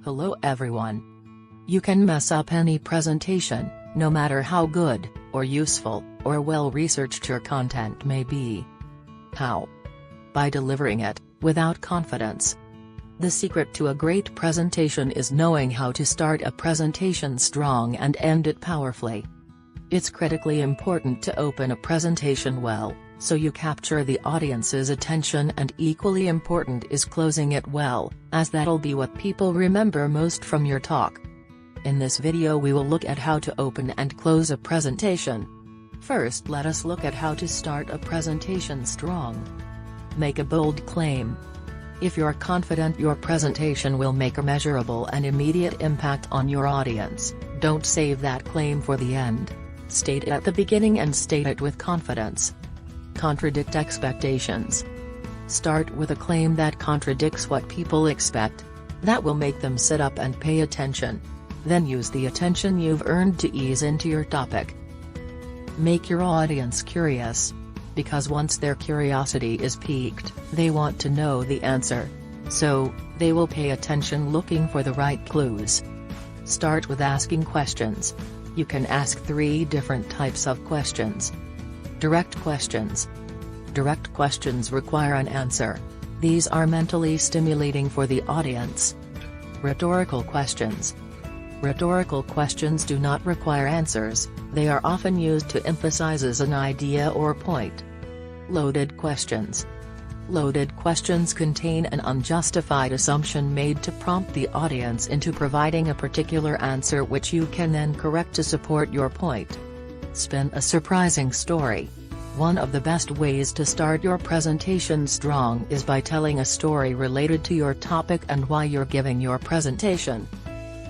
Hello everyone. You can mess up any presentation, no matter how good, or useful, or well-researched your content may be. How? By delivering it, without confidence. The secret to a great presentation is knowing how to start a presentation strong and end it powerfully. It's critically important to open a presentation well, so you capture the audience's attention, and equally important is closing it well, as that'll be what people remember most from your talk. In this video we will look at how to open and close a presentation. First, let us look at how to start a presentation strong. Make a bold claim. If you're confident your presentation will make a measurable and immediate impact on your audience, don't save that claim for the end. State it at the beginning and state it with confidence. Contradict expectations. Start with a claim that contradicts what people expect. That will make them sit up and pay attention. Then use the attention you've earned to ease into your topic. Make your audience curious. Because once their curiosity is piqued, they want to know the answer. So, they will pay attention looking for the right clues. Start with asking questions. You can ask 3 different types of questions. Direct questions. Direct questions require an answer. These are mentally stimulating for the audience. Rhetorical questions. Rhetorical questions do not require answers, they are often used to emphasize an idea or point. Loaded questions. Loaded questions contain an unjustified assumption made to prompt the audience into providing a particular answer which you can then correct to support your point. Spin a surprising story. One of the best ways to start your presentation strong is by telling a story related to your topic and why you're giving your presentation.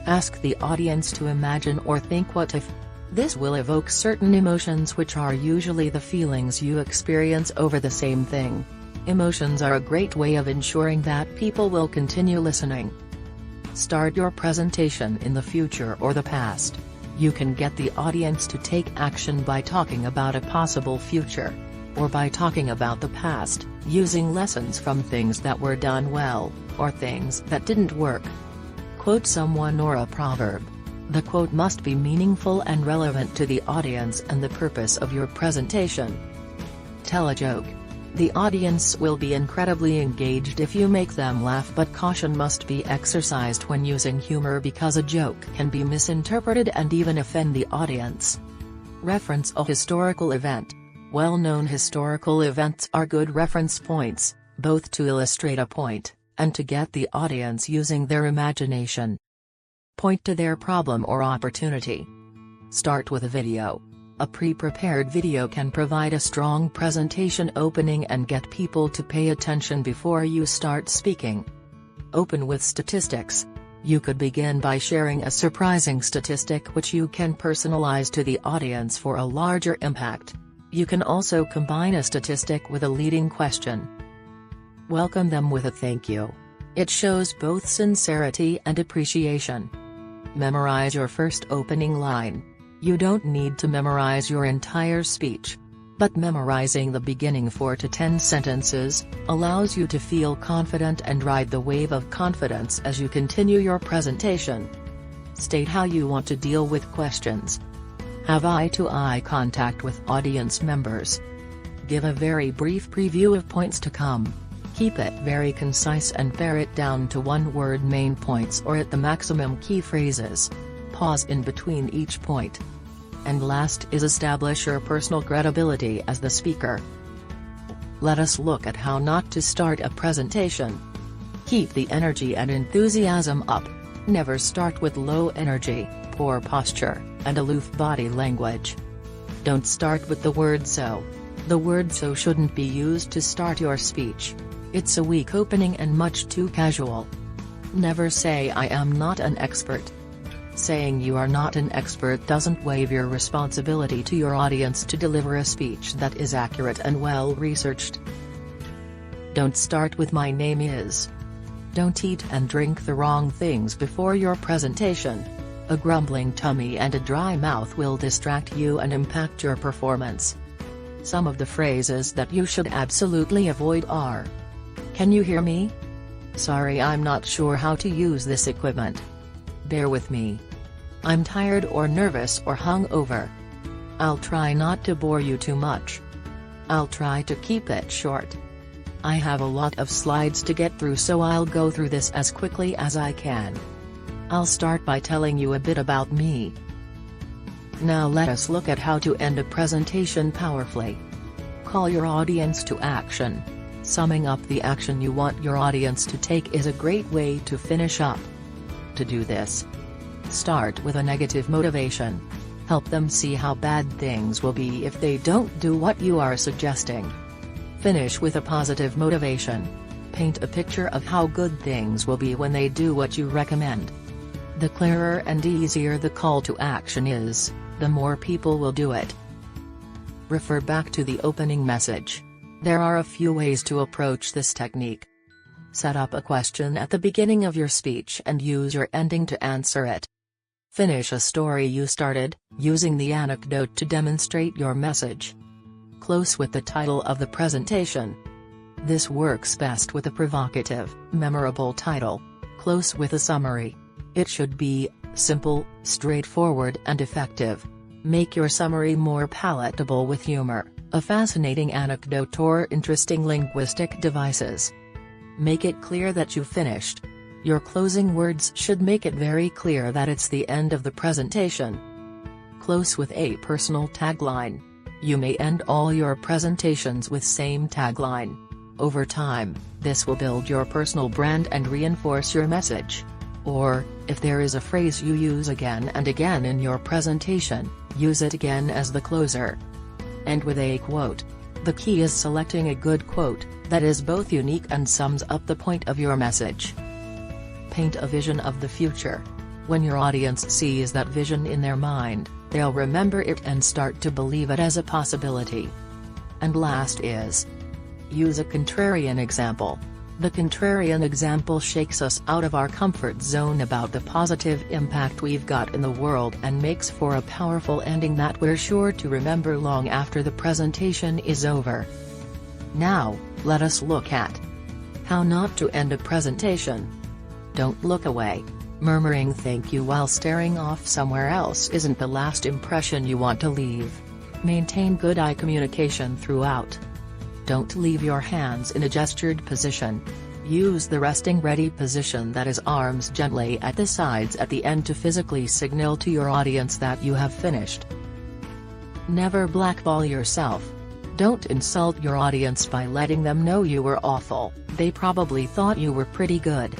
Ask the audience to imagine or think what if. This will evoke certain emotions which are usually the feelings you experience over the same thing. Emotions are a great way of ensuring that people will continue listening. Start your presentation in the future or the past. You can get the audience to take action by talking about a possible future. Or by talking about the past, using lessons from things that were done well, or things that didn't work. Quote someone or a proverb. The quote must be meaningful and relevant to the audience and the purpose of your presentation. Tell a joke. The audience will be incredibly engaged if you make them laugh, but caution must be exercised when using humor because a joke can be misinterpreted and even offend the audience. Reference a historical event. Well-known historical events are good reference points, both to illustrate a point, and to get the audience using their imagination. Point to their problem or opportunity. Start with a video. A pre-prepared video can provide a strong presentation opening and get people to pay attention before you start speaking. Open with statistics. You could begin by sharing a surprising statistic which you can personalize to the audience for a larger impact. You can also combine a statistic with a leading question. Welcome them with a thank you. It shows both sincerity and appreciation. Memorize your first opening line. You don't need to memorize your entire speech. But memorizing the beginning 4 to 10 sentences allows you to feel confident and ride the wave of confidence as you continue your presentation. State how you want to deal with questions. Have eye-to-eye contact with audience members. Give a very brief preview of points to come. Keep it very concise and pare it down to one-word main points or at the maximum key phrases. Pause in between each point. And last is establish your personal credibility as the speaker. Let us look at how not to start a presentation. Keep the energy and enthusiasm up. Never start with low energy, poor posture, and aloof body language. Don't start with the word so. The word so shouldn't be used to start your speech. It's a weak opening and much too casual. Never say I am not an expert. Saying you are not an expert doesn't waive your responsibility to your audience to deliver a speech that is accurate and well researched. Don't start with my name is. Don't eat and drink the wrong things before your presentation. A grumbling tummy and a dry mouth will distract you and impact your performance. Some of the phrases that you should absolutely avoid are: Can you hear me? Sorry, I'm not sure how to use this equipment. Bear with me. I'm tired or nervous or hungover. I'll try not to bore you too much. I'll try to keep it short. I have a lot of slides to get through, so I'll go through this as quickly as I can. I'll start by telling you a bit about me. Now let us look at how to end a presentation powerfully. Call your audience to action. Summing up the action you want your audience to take is a great way to finish up. To do this, start with a negative motivation. Help them see how bad things will be if they don't do what you are suggesting. Finish with a positive motivation. Paint a picture of how good things will be when they do what you recommend. The clearer and easier the call to action is, the more people will do it. Refer back to the opening message. There are a few ways to approach this technique. Set up a question at the beginning of your speech and use your ending to answer it. Finish a story you started, using the anecdote to demonstrate your message. Close with the title of the presentation. This works best with a provocative, memorable title. Close with a summary. It should be simple, straightforward and effective. Make your summary more palatable with humor, a fascinating anecdote or interesting linguistic devices. Make it clear that you finished. Your closing words should make it very clear that it's the end of the presentation. Close with a personal tagline. You may end all your presentations with same tagline. Over time, this will build your personal brand and reinforce your message. Or, if there is a phrase you use again and again in your presentation, use it again as the closer. End with a quote. The key is selecting a good quote that is both unique and sums up the point of your message. Paint a vision of the future. When your audience sees that vision in their mind, they'll remember it and start to believe it as a possibility. And last is, use a contrarian example. The contrarian example shakes us out of our comfort zone about the positive impact we've got in the world and makes for a powerful ending that we're sure to remember long after the presentation is over. Now, let us look at how not to end a presentation. Don't look away. Murmuring thank you while staring off somewhere else isn't the last impression you want to leave. Maintain good eye communication throughout. Don't leave your hands in a gestured position. Use the resting ready position, that is arms gently at the sides at the end, to physically signal to your audience that you have finished. Never blackball yourself. Don't insult your audience by letting them know you were awful. They probably thought you were pretty good.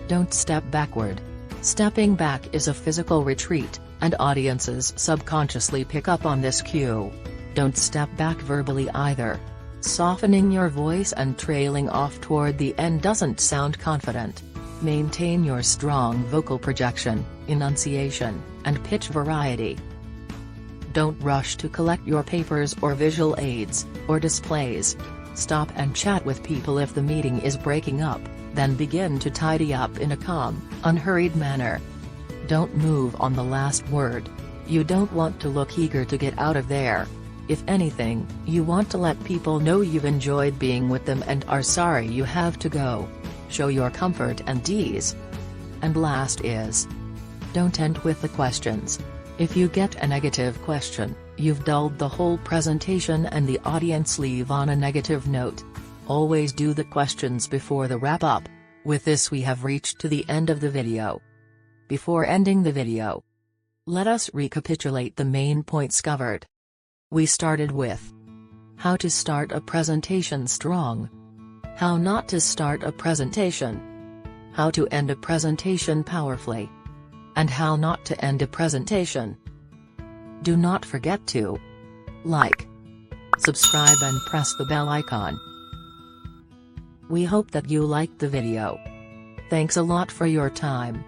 Don't step backward. Stepping back is a physical retreat, and audiences subconsciously pick up on this cue. Don't step back verbally either. Softening your voice and trailing off toward the end doesn't sound confident. Maintain your strong vocal projection, enunciation, and pitch variety. Don't rush to collect your papers or visual aids, or displays. Stop and chat with people if the meeting is breaking up, then begin to tidy up in a calm, unhurried manner. Don't move on the last word. You don't want to look eager to get out of there. If anything, you want to let people know you've enjoyed being with them and are sorry you have to go. Show your comfort and ease. And last is, don't end with the questions. If you get a negative question, you've dulled the whole presentation and the audience leave on a negative note. Always do the questions before the wrap-up. With this we have reached to the end of the video. Before ending the video, let us recapitulate the main points covered. We started with how to start a presentation strong, how not to start a presentation, how to end a presentation powerfully, and how not to end a presentation. Do not forget to like, subscribe and press the bell icon. We hope that you liked the video. Thanks a lot for your time.